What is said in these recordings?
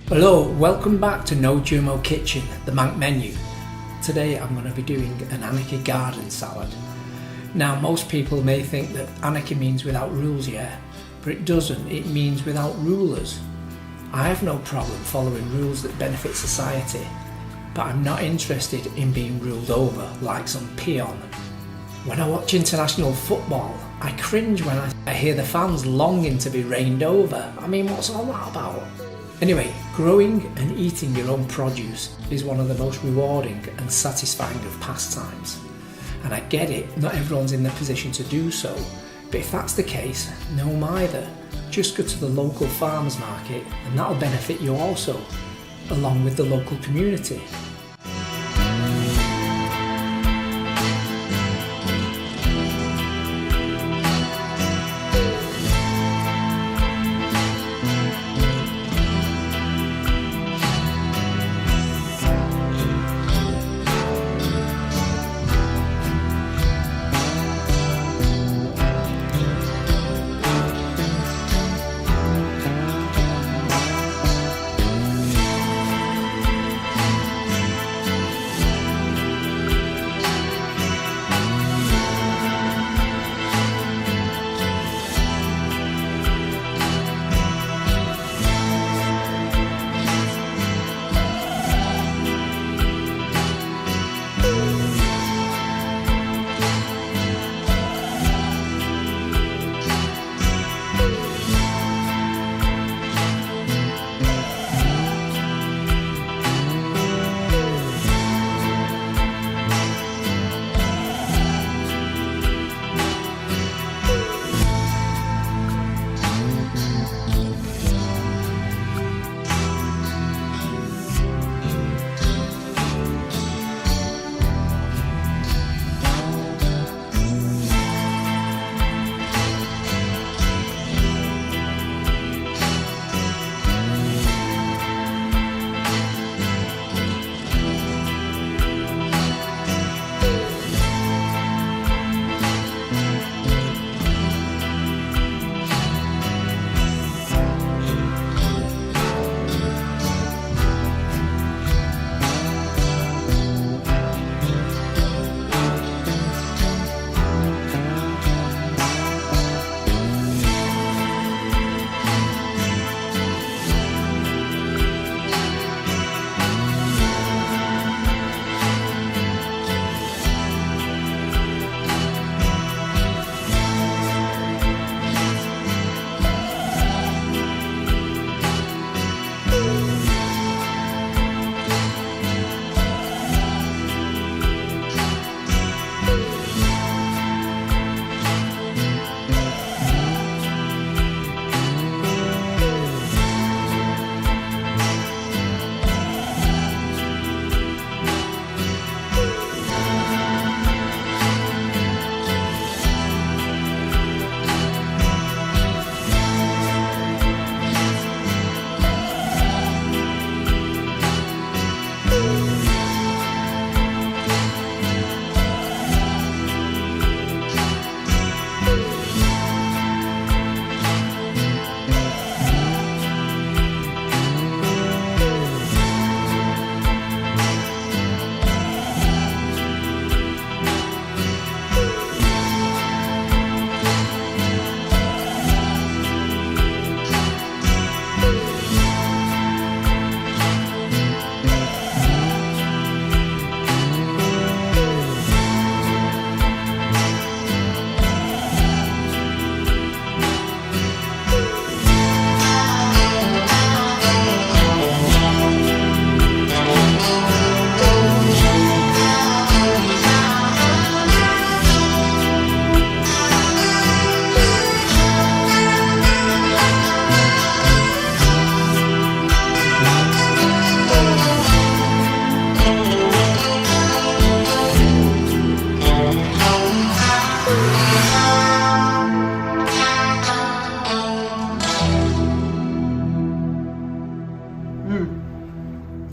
Hello, welcome back to No GMO Kitchen, the Manc menu. Today I'm going to be doing an Anarchy garden salad. Now most people may think that Anarchy means without rules, yeah, but it doesn't, it means without rulers. I have no problem following rules that benefit society, but I'm not interested in being ruled over like some peon. When I watch international football, I cringe when I hear the fans longing to be reigned over. I mean, what's all that about? Anyway, growing and eating your own produce is one of the most rewarding and satisfying of pastimes. And I get it, not everyone's in the position to do so, but if that's the case, no either. Just go to the local farmers market and that'll benefit you also, along with the local community.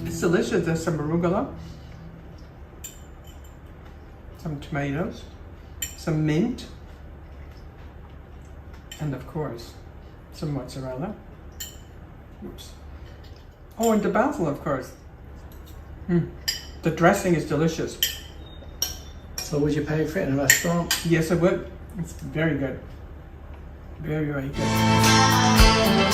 It's delicious. There's some arugula, some tomatoes, some mint, and of course, some mozzarella. Oops. Oh, and the basil, of course. The dressing is delicious. So would you pay for it in a restaurant? Yes, I would. It's very good. Very, very good.